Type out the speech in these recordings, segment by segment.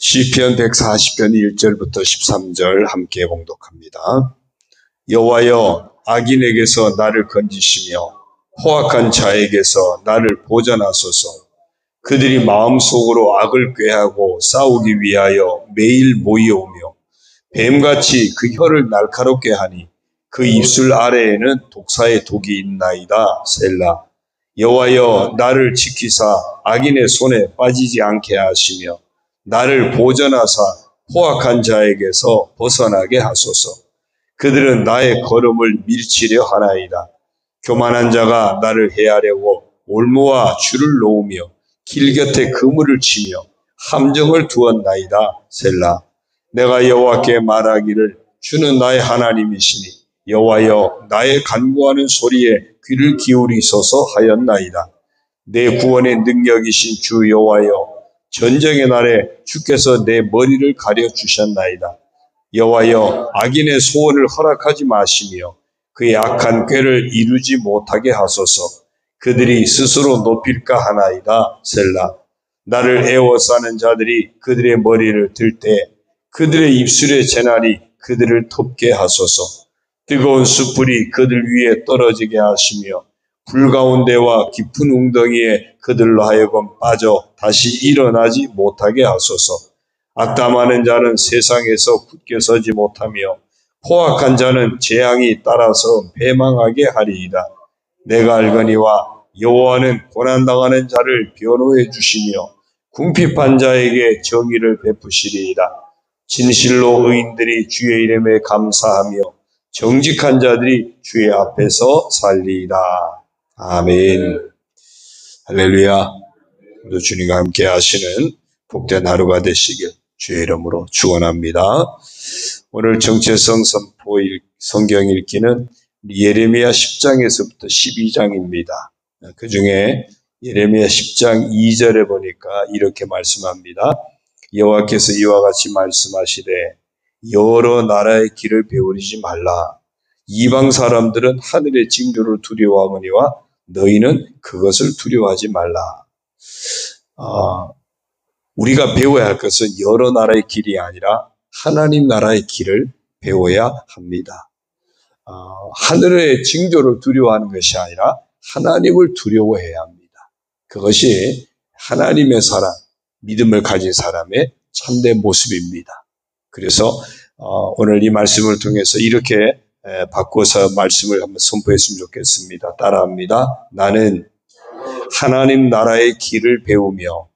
시편 140편 1절부터 13절 함께 봉독합니다. 여호와여, 악인에게서 나를 건지시며 포악한 자에게서 나를 보전하소서. 그들이 마음속으로 악을 꾀하고 싸우기 위하여 매일 모여오며 뱀같이 그 혀를 날카롭게 하니 그 입술 아래에는 독사의 독이 있나이다. 셀라. 여호와여, 나를 지키사 악인의 손에 빠지지 않게 하시며 나를 보전하사 포악한 자에게서 벗어나게 하소서. 그들은 나의 걸음을 밀치려 하나이다. 교만한 자가 나를 해하려고 올무와 줄을 놓으며 길 곁에 그물을 치며 함정을 두었나이다. 셀라. 내가 여호와께 말하기를 주는 나의 하나님이시니 여호와여, 나의 간구하는 소리에 귀를 기울이소서 하였나이다. 내 구원의 능력이신 주 여호와여, 전쟁의 날에 주께서 내 머리를 가려주셨나이다. 여호와여, 악인의 소원을 허락하지 마시며 그의 악한 꾀를 이루지 못하게 하소서. 그들이 스스로 높일까 하나이다. 셀라. 나를 애워싸는 자들이 그들의 머리를 들 때 그들의 입술의 재난이 그들을 덮게 하소서. 뜨거운 숯불이 그들 위에 떨어지게 하시며 불 가운데와 깊은 웅덩이에 그들로 하여금 빠져 다시 일어나지 못하게 하소서. 악담하는 자는 세상에서 굳게 서지 못하며 포악한 자는 재앙이 따라서 패망하게 하리이다. 내가 알거니와 여호와는 고난당하는 자를 변호해 주시며 궁핍한 자에게 정의를 베푸시리이다. 진실로 의인들이 주의 이름에 감사하며 정직한 자들이 주의 앞에서 살리이다. 아멘. 할렐루야. 오늘 주님과 함께 하시는 복된 하루가 되시길 주의 이름으로 축원합니다. 오늘 정체성 선포 성경 읽기는 예레미야 10장에서부터 12장입니다. 그 중에 예레미야 10장 2절에 보니까 이렇게 말씀합니다. 여호와께서 이와 같이 말씀하시되 여러 나라의 길을 배우리지 말라. 이방 사람들은 하늘의 징조를 두려워하거니와 너희는 그것을 두려워하지 말라. 우리가 배워야 할 것은 여러 나라의 길이 아니라 하나님 나라의 길을 배워야 합니다. 하늘의 징조를 두려워하는 것이 아니라 하나님을 두려워해야 합니다. 그것이 하나님의 사람, 믿음을 가진 사람의 참된 모습입니다. 그래서 오늘 이 말씀을 통해서 이렇게 바꿔서 말씀을 한번 선포했으면 좋겠습니다. 따라합니다. 나는 하나님 나라의 길을 배우며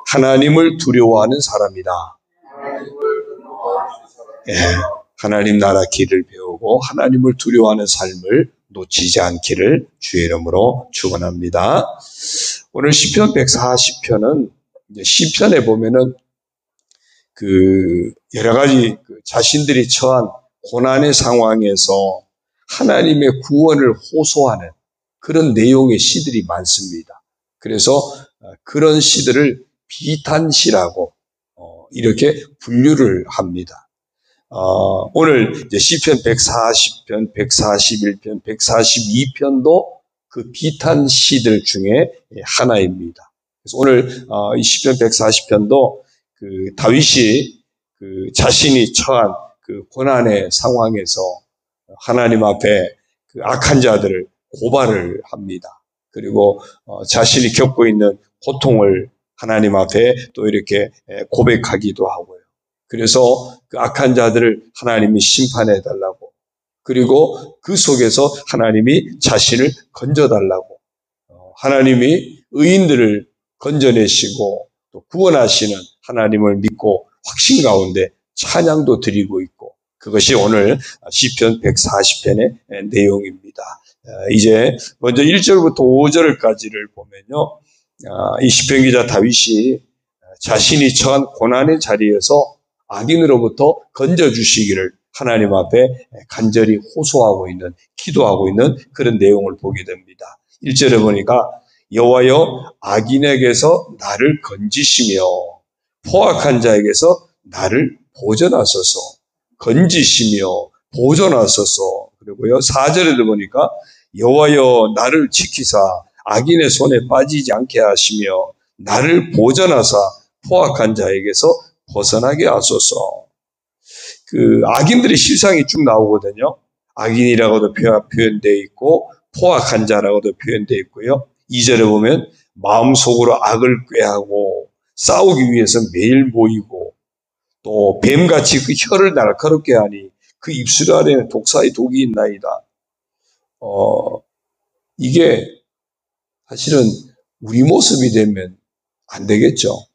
하나님을 두려워하는 사람이다. 하나님 나라 길을 배우고 하나님을 두려워하는 삶을 놓치지 않기를 주의 이름으로 축원합니다. 오늘 시편 140편은 시편에 보면은 여러 가지 자신들이 처한 고난의 상황에서 하나님의 구원을 호소하는 그런 내용의 시들이 많습니다. 그래서 그런 시들을 비탄시라고 이렇게 분류를 합니다. 오늘 이제 시편 140편, 141편, 142편도 그 비탄 시들 중에 하나입니다. 그래서 오늘 이 시편 140편도 다윗이 자신이 처한 고난의 상황에서 하나님 앞에 악한 자들을 고발을 합니다. 그리고 자신이 겪고 있는 고통을 하나님 앞에 또 이렇게 고백하기도 하고요. 그래서 그 악한 자들을 하나님이 심판해 달라고, 그리고 그 속에서 하나님이 자신을 건져달라고, 하나님이 의인들을 건져내시고 또 구원하시는 하나님을 믿고 확신 가운데 찬양도 드리고 있고, 그것이 오늘 시편 140편의 내용입니다. 이제 먼저 1절부터 5절까지를 보면요, 이 시편 기자 다윗이 자신이 처한 고난의 자리에서 악인으로부터 건져주시기를 하나님 앞에 간절히 호소하고 있는, 기도하고 있는 그런 내용을 보게 됩니다. 1절에 보니까 여호와여, 악인에게서 나를 건지시며 포악한 자에게서 나를 보전하소서. 건지시며 보전하소서. 그리고요 4절에도 보니까 여호와여, 나를 지키사 악인의 손에 빠지지 않게 하시며 나를 보전하사 포악한 자에게서 벗어나게 하소서. 그 악인들의 실상이 쭉 나오거든요. 악인이라고도 표현되어 있고 포악한 자라고도 표현되어 있고요. 2절에 보면 마음속으로 악을 꾀하고 싸우기 위해서 매일 모이고 또 뱀같이 그 혀를 날카롭게 하니 그 입술 아래는 독사의 독이 있나이다. 이게 사실은 우리 모습이 되면 안 되겠죠.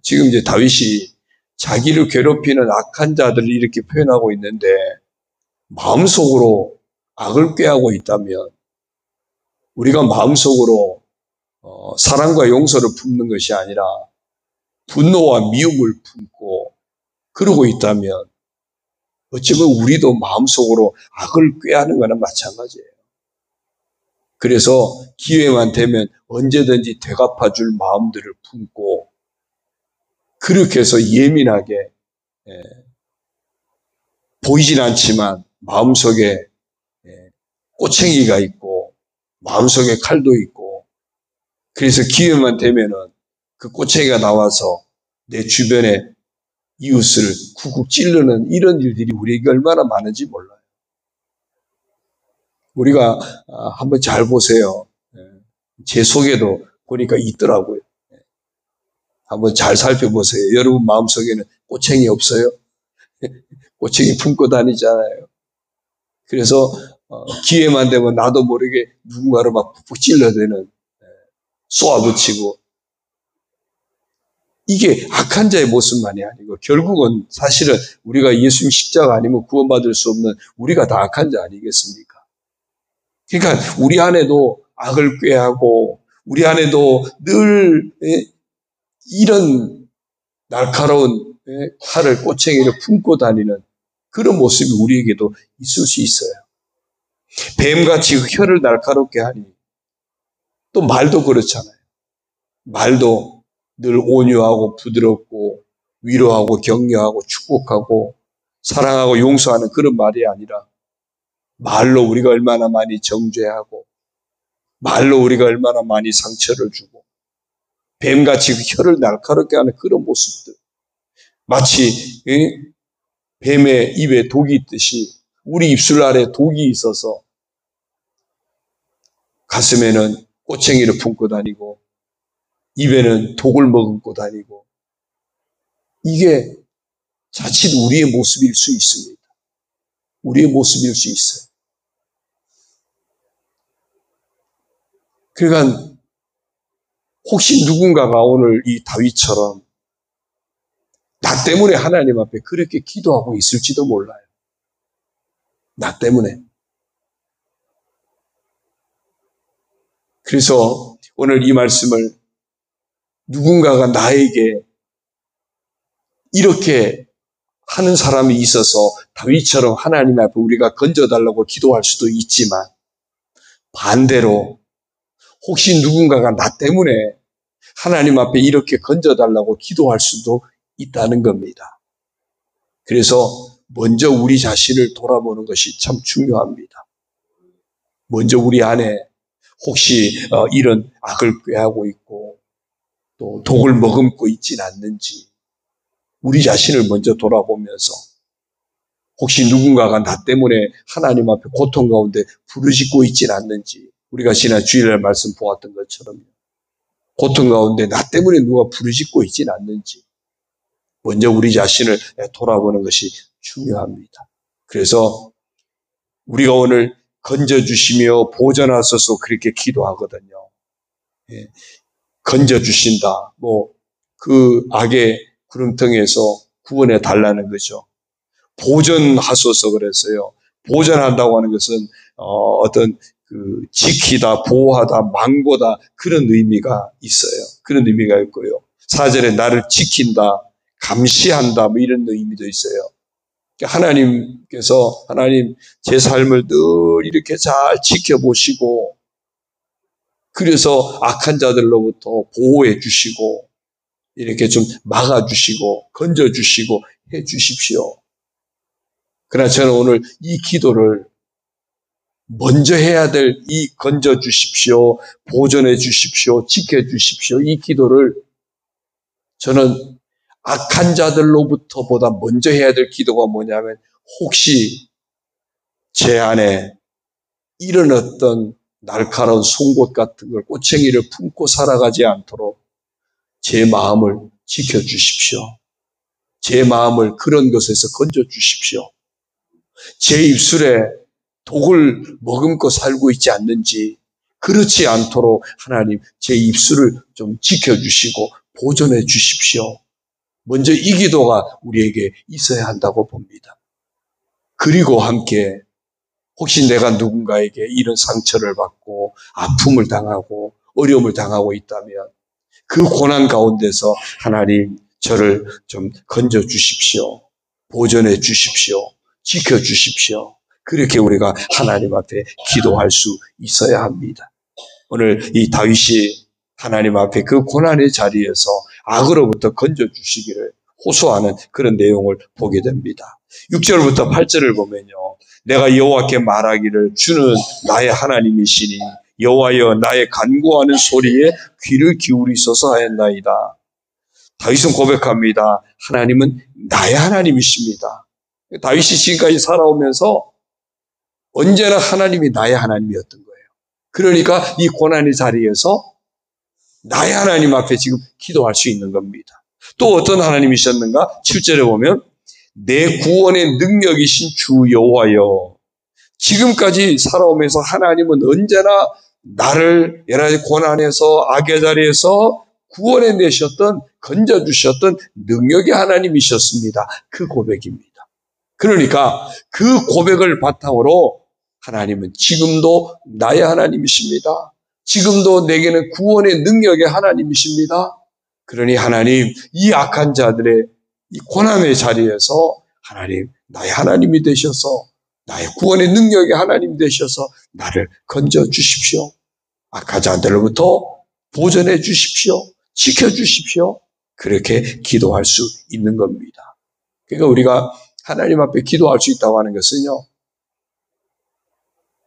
지금 이제 다윗이 자기를 괴롭히는 악한 자들을 이렇게 표현하고 있는데 마음속으로 악을 꾀하고 있다면 우리가 마음속으로 사랑과 용서를 품는 것이 아니라 분노와 미움을 품고 그러고 있다면 어쩌면 우리도 마음속으로 악을 꾀하는 거나 마찬가지예요. 그래서 기회만 되면 언제든지 되갚아줄 마음들을 품고 그렇게 해서 예민하게 보이진 않지만 마음속에 꼬챙이가 있고 마음속에 칼도 있고 그래서 기회만 되면은 그 꼬챙이가 나와서 내 주변에 이웃을 쿡쿡 찌르는 이런 일들이 우리에게 얼마나 많은지 몰라요. 우리가 한번 잘 보세요. 제 속에도 보니까 있더라고요. 한번 잘 살펴보세요. 여러분 마음속에는 꼬챙이 없어요? 꼬챙이 품고 다니잖아요. 그래서 기회만 되면 나도 모르게 누군가를 막 푹푹 찔러대는 쏘아붙이고 이게 악한 자의 모습만이 아니고 결국은 사실은 우리가 예수님 십자가 아니면 구원받을 수 없는 우리가 다 악한 자 아니겠습니까? 그러니까 우리 안에도 악을 꾀하고 우리 안에도 늘 이런 날카로운 칼을 꼬챙이를 품고 다니는 그런 모습이 우리에게도 있을 수 있어요. 뱀같이 혀를 날카롭게 하니 또 말도 그렇잖아요. 말도 늘 온유하고 부드럽고 위로하고 격려하고 축복하고 사랑하고 용서하는 그런 말이 아니라 말로 우리가 얼마나 많이 정죄하고 말로 우리가 얼마나 많이 상처를 주고 뱀같이 혀를 날카롭게 하는 그런 모습들 마치 뱀의 입에 독이 있듯이 우리 입술 아래 독이 있어서 가슴에는 꼬챙이를 품고 다니고 입에는 독을 머금고 다니고 이게 자칫 우리의 모습일 수 있습니다. 우리의 모습일 수 있어요. 그러니까 혹시 누군가가 오늘 이 다윗처럼 나 때문에 하나님 앞에 그렇게 기도하고 있을지도 몰라요. 나 때문에. 그래서 오늘 이 말씀을 누군가가 나에게 이렇게 하는 사람이 있어서 다윗처럼 하나님 앞에 우리가 건져달라고 기도할 수도 있지만 반대로 혹시 누군가가 나 때문에 하나님 앞에 이렇게 건져달라고 기도할 수도 있다는 겁니다. 그래서 먼저 우리 자신을 돌아보는 것이 참 중요합니다. 먼저 우리 안에 혹시 이런 악을 꾀하고 있고 또 독을 머금고 있진 않는지 우리 자신을 먼저 돌아보면서 혹시 누군가가 나 때문에 하나님 앞에 고통 가운데 부르짖고 있진 않는지 우리가 지난 주일날 말씀 보았던 것처럼 고통 가운데 나 때문에 누가 부르짖고 있진 않는지 먼저 우리 자신을 돌아보는 것이 중요합니다. 그래서 우리가 오늘 건져주시며 보전하소서 그렇게 기도하거든요. 건져주신다. 그 악의 구름텅이에서 구원해 달라는 거죠. 보전하소서 그랬어요. 보전한다고 하는 것은 어떤 지키다, 보호하다, 망고다 그런 의미가 있어요. 그런 의미가 있고요. 4절에 나를 지킨다, 감시한다 이런 의미도 있어요. 하나님께서 제 삶을 늘 이렇게 잘 지켜보시고 그래서 악한 자들로부터 보호해 주시고 이렇게 좀 막아주시고 건져주시고 해 주십시오. 그러나 저는 오늘 이 기도를 먼저 해야 될 이 건져 주십시오, 보존해 주십시오, 지켜 주십시오, 이 기도를 저는 악한 자들로부터보다 먼저 해야 될 기도가 뭐냐면, 혹시 제 안에 이런 어떤 날카로운 송곳 같은 걸, 꼬챙이를 품고 살아가지 않도록 제 마음을 지켜주십시오. 제 마음을 그런 것에서 건져주십시오. 제 입술에 독을 머금고 살고 있지 않는지, 그렇지 않도록 하나님 제 입술을 좀 지켜주시고 보존해 주십시오. 먼저 이 기도가 우리에게 있어야 한다고 봅니다. 그리고 함께 혹시 내가 누군가에게 이런 상처를 받고 아픔을 당하고 어려움을 당하고 있다면 그 고난 가운데서 하나님 저를 좀 건져 주십시오. 보존해 주십시오. 지켜 주십시오. 그렇게 우리가 하나님 앞에 기도할 수 있어야 합니다. 오늘 이 다윗이 하나님 앞에 그 고난의 자리에서 악으로부터 건져 주시기를 호소하는 그런 내용을 보게 됩니다. 6절부터 8절을 보면요, 내가 여호와께 말하기를 주는 나의 하나님이시니 여호와여 나의 간구하는 소리에 귀를 기울이소서 하였나이다. 다윗은 고백합니다. 하나님은 나의 하나님이십니다. 다윗이 지금까지 살아오면서 언제나 하나님이 나의 하나님이었던 거예요. 그러니까 이 고난의 자리에서 나의 하나님 앞에 지금 기도할 수 있는 겁니다. 또 어떤 하나님이셨는가? 7절에 보면 내 구원의 능력이신 주 여호와여, 지금까지 살아오면서 하나님은 언제나 나를 여러 가지 고난에서 악의 자리에서 구원해 내셨던, 건져주셨던 능력의 하나님이셨습니다. 그 고백입니다. 그러니까 그 고백을 바탕으로 하나님은 지금도 나의 하나님이십니다. 지금도 내게는 구원의 능력의 하나님이십니다. 그러니 하나님, 이 악한 자들의 이 고난의 자리에서 하나님 나의 하나님이 되셔서, 나의 구원의 능력의 하나님 되셔서 나를 건져주십시오. 악한 자들로부터 보존해 주십시오. 지켜주십시오. 그렇게 기도할 수 있는 겁니다. 그러니까 우리가 하나님 앞에 기도할 수 있다고 하는 것은요,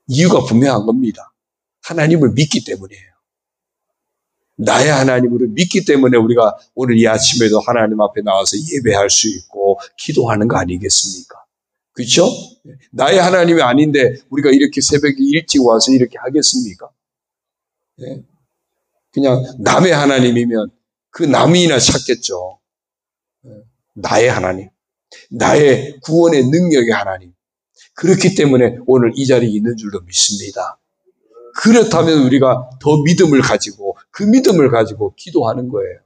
이유가 분명한 겁니다. 하나님을 믿기 때문이에요. 나의 하나님을 믿기 때문에 우리가 오늘 이 아침에도 하나님 앞에 나와서 예배할 수 있고 기도하는 거 아니겠습니까? 그렇죠? 나의 하나님이 아닌데 우리가 이렇게 새벽에 일찍 와서 이렇게 하겠습니까? 그냥 남의 하나님이면 그 남이나 찾겠죠. 나의 하나님, 나의 구원의 능력의 하나님. 그렇기 때문에 오늘 이 자리에 있는 줄로 믿습니다. 그렇다면 우리가 더 믿음을 가지고, 그 믿음을 가지고 기도하는 거예요.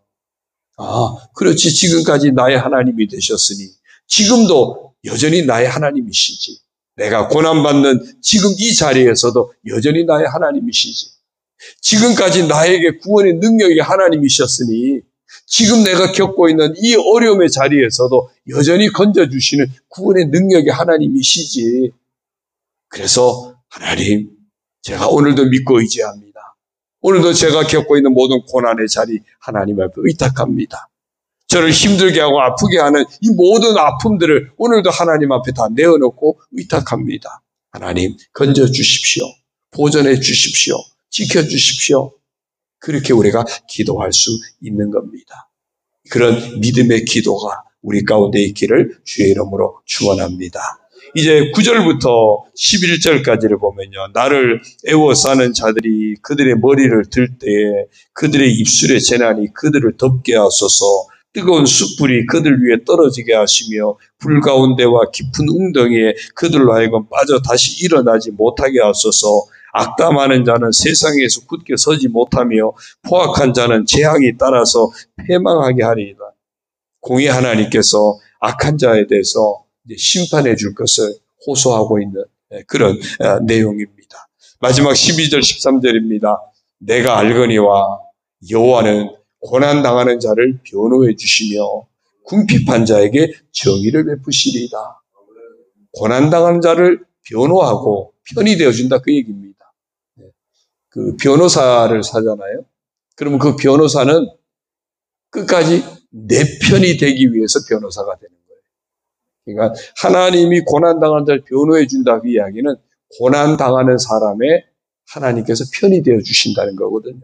아, 그렇지. 지금까지 나의 하나님이 되셨으니 지금도 여전히 나의 하나님이시지. 내가 고난받는 지금 이 자리에서도 여전히 나의 하나님이시지. 지금까지 나에게 구원의 능력이 하나님이셨으니 지금 내가 겪고 있는 이 어려움의 자리에서도 여전히 건져주시는 구원의 능력이 하나님이시지. 그래서 하나님, 제가 오늘도 믿고 의지합니다. 오늘도 제가 겪고 있는 모든 고난의 자리 하나님 앞에 의탁합니다. 저를 힘들게 하고 아프게 하는 이 모든 아픔들을 오늘도 하나님 앞에 다 내어놓고 의탁합니다. 하나님, 건져주십시오. 보존해 주십시오. 지켜주십시오. 그렇게 우리가 기도할 수 있는 겁니다. 그런 믿음의 기도가 우리 가운데 있기를 주의 이름으로 축원합니다. 이제 9절부터 11절까지를 보면요, 나를 애워싸는 자들이 그들의 머리를 들 때에 그들의 입술의 재난이 그들을 덮게 하소서. 뜨거운 숯불이 그들 위에 떨어지게 하시며 불 가운데와 깊은 웅덩이에 그들로 하여금 빠져 다시 일어나지 못하게 하소서. 악담하는 자는 세상에서 굳게 서지 못하며 포악한 자는 재앙이 따라서 패망하게 하리이다. 공의 하나님께서 악한 자에 대해서 이제 심판해 줄 것을 호소하고 있는 그런 내용입니다. 마지막 12절 13절입니다. 내가 알거니와 여호와는 고난당하는 자를 변호해 주시며 궁핍한 자에게 정의를 베푸시리이다. 고난당하는 자를 변호하고 편이 되어준다, 그 얘기입니다. 그 변호사를 사잖아요. 그러면 그 변호사는 끝까지 내 편이 되기 위해서 변호사가 되는 거예요. 그러니까 하나님이 고난당한 자를 변호해 준다, 그 이야기는 고난당하는 사람의 하나님께서 편이 되어 주신다는 거거든요.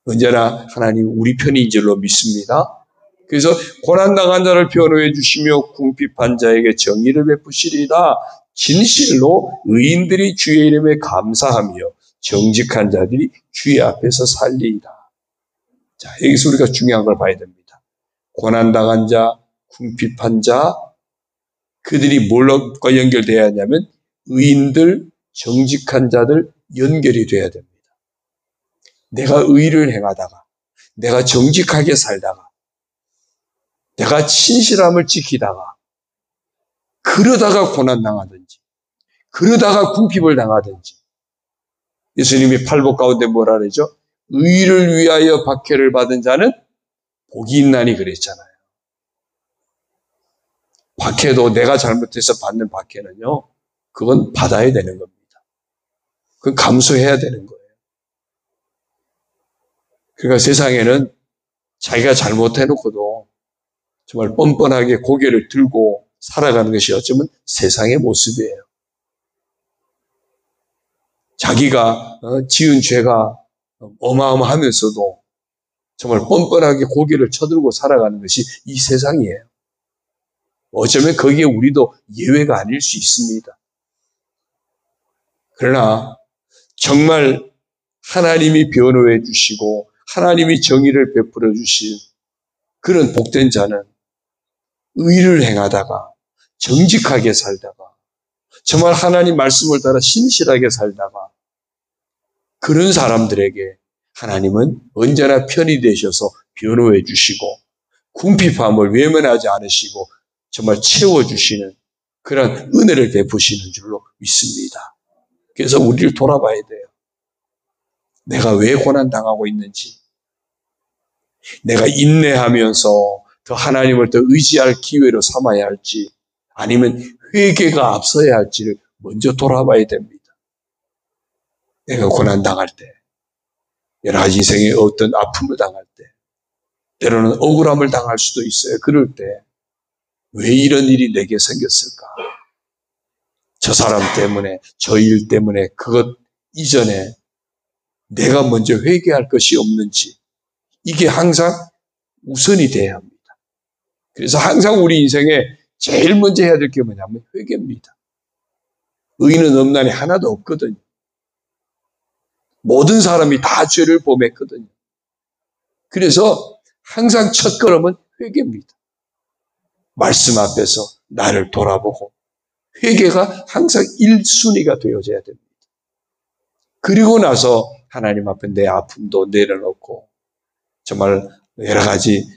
언제나 하나님 우리 편인 줄로 믿습니다. 그래서 고난당한 자를 변호해 주시며 궁핍한 자에게 정의를 베푸시리라. 진실로 의인들이 주의 이름에 감사하며 정직한 자들이 주의 앞에서 살리이다. 자, 여기서 우리가 중요한 걸 봐야 됩니다. 고난당한 자, 궁핍한 자, 그들이 뭘과 연결되어야 하냐면 의인들, 정직한 자들 연결이 돼야 됩니다. 내가 의를 행하다가, 내가 정직하게 살다가, 내가 친실함을 지키다가, 그러다가 고난당하든지, 그러다가 궁핍을 당하든지, 예수님이 팔복 가운데 뭐라 그러죠? 의를 위하여 박해를 받은 자는 복이 있나니 그랬잖아요. 박해도 내가 잘못해서 받는 박해는요, 그건 받아야 되는 겁니다. 그건 감수해야 되는 거예요. 그러니까 세상에는 자기가 잘못해놓고도 정말 뻔뻔하게 고개를 들고 살아가는 것이 어쩌면 세상의 모습이에요. 자기가 지은 죄가 어마어마하면서도 정말 뻔뻔하게 고개를 쳐들고 살아가는 것이 이 세상이에요. 어쩌면 거기에 우리도 예외가 아닐 수 있습니다. 그러나 정말 하나님이 변호해 주시고 하나님이 정의를 베풀어 주신 그런 복된 자는 의를 행하다가 정직하게 살다가 정말 하나님 말씀을 따라 신실하게 살다가 그런 사람들에게 하나님은 언제나 편히 되셔서 변호해 주시고 궁핍함을 외면하지 않으시고 정말 채워주시는 그런 은혜를 베푸시는 줄로 믿습니다. 그래서 우리를 돌아봐야 돼요. 내가 왜 고난당하고 있는지, 내가 인내하면서 더 하나님을 더 의지할 기회로 삼아야 할지 아니면 회개가 앞서야 할지를 먼저 돌아봐야 됩니다. 내가 고난당할 때, 여러 가지 인생의 어떤 아픔을 당할 때, 때로는 억울함을 당할 수도 있어요. 그럴 때 왜 이런 일이 내게 생겼을까? 저 사람 때문에, 저 일 때문에, 그것 이전에 내가 먼저 회개할 것이 없는지 이게 항상 우선이 돼야 합니다. 그래서 항상 우리 인생에 제일 먼저 해야 될 게 뭐냐면 회개입니다. 의인은 없나니 하나도 없거든요. 모든 사람이 다 죄를 범했거든요. 그래서 항상 첫 걸음은 회개입니다. 말씀 앞에서 나를 돌아보고 회개가 항상 1순위가 되어져야 됩니다. 그리고 나서 하나님 앞에 내 아픔도 내려놓고 정말 여러 가지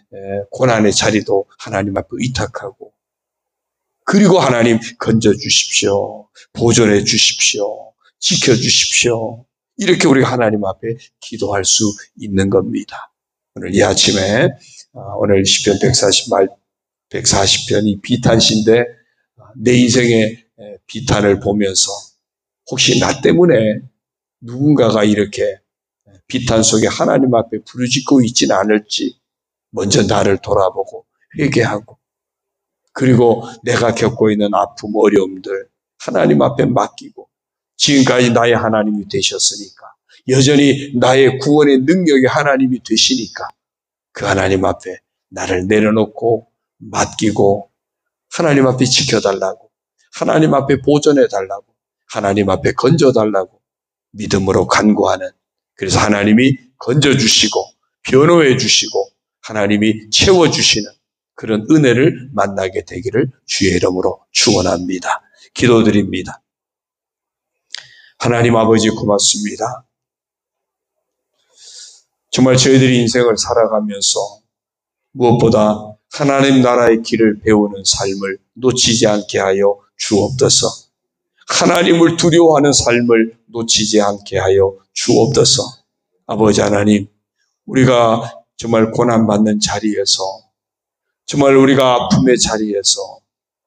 고난의 자리도 하나님 앞에 의탁하고 그리고 하나님 건져주십시오. 보존해 주십시오. 지켜주십시오. 이렇게 우리가 하나님 앞에 기도할 수 있는 겁니다. 오늘 이 아침에 오늘 시편 140편이 비탄시인데 내 인생의 비탄을 보면서 혹시 나 때문에 누군가가 이렇게 비탄 속에 하나님 앞에 부르짖고 있지는 않을지 먼저 나를 돌아보고 회개하고 그리고 내가 겪고 있는 아픔, 어려움들 하나님 앞에 맡기고 지금까지 나의 하나님이 되셨으니까 여전히 나의 구원의 능력이 하나님이 되시니까 그 하나님 앞에 나를 내려놓고 맡기고 하나님 앞에 지켜달라고 하나님 앞에 보존해달라고 하나님 앞에 건져달라고 믿음으로 간구하는 그래서 하나님이 건져주시고 변호해 주시고 하나님이 채워주시는 그런 은혜를 만나게 되기를 주의 이름으로 축원합니다. 기도드립니다. 하나님 아버지 고맙습니다. 정말 저희들이 인생을 살아가면서 무엇보다 하나님 나라의 길을 배우는 삶을 놓치지 않게 하여 주옵소서. 하나님을 두려워하는 삶을 놓치지 않게 하여 주옵소서. 아버지 하나님, 우리가 정말 고난받는 자리에서 정말 우리가 아픔의 자리에서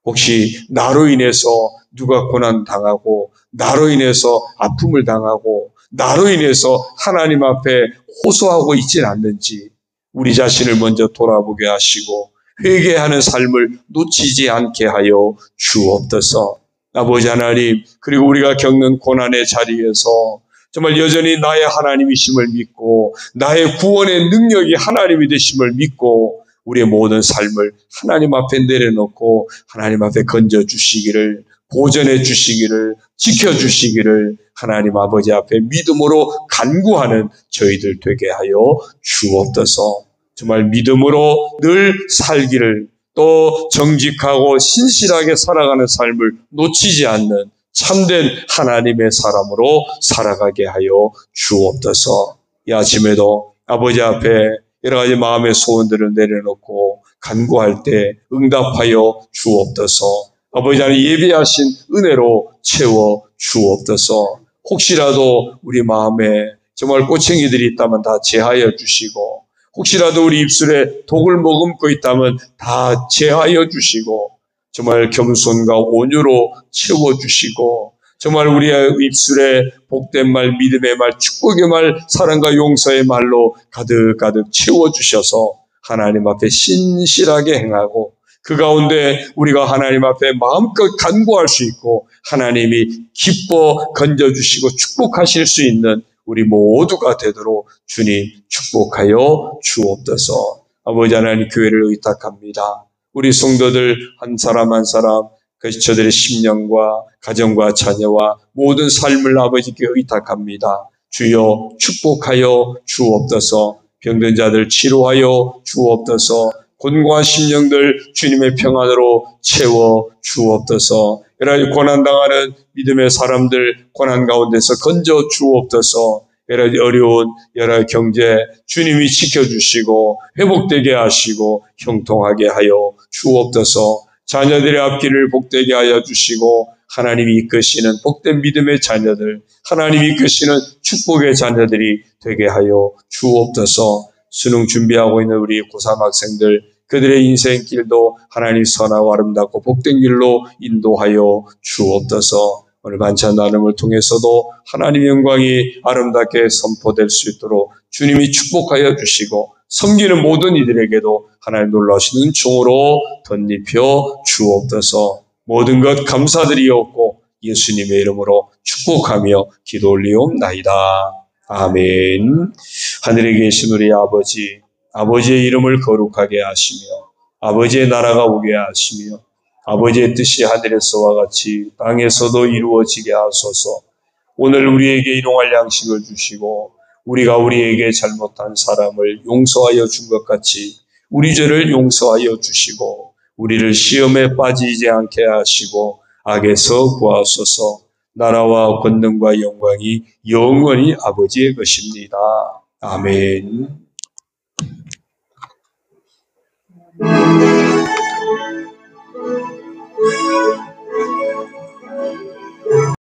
혹시 나로 인해서 누가 고난당하고 나로 인해서 아픔을 당하고 나로 인해서 하나님 앞에 호소하고 있지는 않는지 우리 자신을 먼저 돌아보게 하시고 회개하는 삶을 놓치지 않게 하여 주옵소서. 아버지 하나님, 그리고 우리가 겪는 고난의 자리에서 정말 여전히 나의 하나님이심을 믿고 나의 구원의 능력이 하나님이 되심을 믿고 우리의 모든 삶을 하나님 앞에 내려놓고 하나님 앞에 건져주시기를, 보전해 주시기를, 지켜주시기를 하나님 아버지 앞에 믿음으로 간구하는 저희들 되게 하여 주옵소서. 정말 믿음으로 늘 살기를, 또 정직하고 신실하게 살아가는 삶을 놓치지 않는 참된 하나님의 사람으로 살아가게 하여 주옵소서. 이 아침에도 아버지 앞에 여러 가지 마음의 소원들을 내려놓고 간구할 때 응답하여 주옵소서. 아버지 하나님 예비하신 은혜로 채워 주옵소서. 혹시라도 우리 마음에 정말 꼬챙이들이 있다면 다 제하여 주시고, 혹시라도 우리 입술에 독을 머금고 있다면 다 제하여 주시고, 정말 겸손과 온유로 채워주시고, 정말 우리의 입술에 복된 말, 믿음의 말, 축복의 말, 사랑과 용서의 말로 가득가득 채워주셔서 하나님 앞에 신실하게 행하고 그 가운데 우리가 하나님 앞에 마음껏 간구할 수 있고 하나님이 기뻐 건져주시고 축복하실 수 있는 우리 모두가 되도록 주님 축복하여 주옵소서. 아버지 하나님, 교회를 의탁합니다. 우리 성도들 한 사람 한 사람, 그것이 저들의 심령과 가정과 자녀와 모든 삶을 아버지께 의탁합니다. 주여 축복하여 주옵소서. 병든 자들 치료하여 주옵소서. 곤고한 심령들 주님의 평안으로 채워 주옵소서. 여러 가지 고난당하는 믿음의 사람들 고난 가운데서 건져 주옵소서. 여러 가지 어려운 여러 가지 경제 주님이 지켜주시고 회복되게 하시고 형통하게 하여 주옵소서. 자녀들의 앞길을 복되게 하여 주시고 하나님이 이끄시는 복된 믿음의 자녀들, 하나님이 이끄시는 축복의 자녀들이 되게 하여 주옵소서. 수능 준비하고 있는 우리 고3 학생들, 그들의 인생길도 하나님 선하고 아름답고 복된 길로 인도하여 주옵소서. 오늘 반찬 나눔을 통해서도 하나님의 영광이 아름답게 선포될 수 있도록 주님이 축복하여 주시고 섬기는 모든 이들에게도 하나님 놀라신 은총으로 덧입혀 주옵소서. 모든 것 감사드리옵고 예수님의 이름으로 축복하며 기도 올리옵나이다. 아멘. 하늘에 계신 우리 아버지, 아버지의 이름을 거룩하게 하시며 아버지의 나라가 오게 하시며 아버지의 뜻이 하늘에서와 같이 땅에서도 이루어지게 하소서. 오늘 우리에게 일용할 양식을 주시고 우리가 우리에게 잘못한 사람을 용서하여 준 것 같이 우리 죄를 용서하여 주시고 우리를 시험에 빠지지 않게 하시고 악에서 구하소서. 나라와 권능과 영광이 영원히 아버지의 것입니다. 아멘.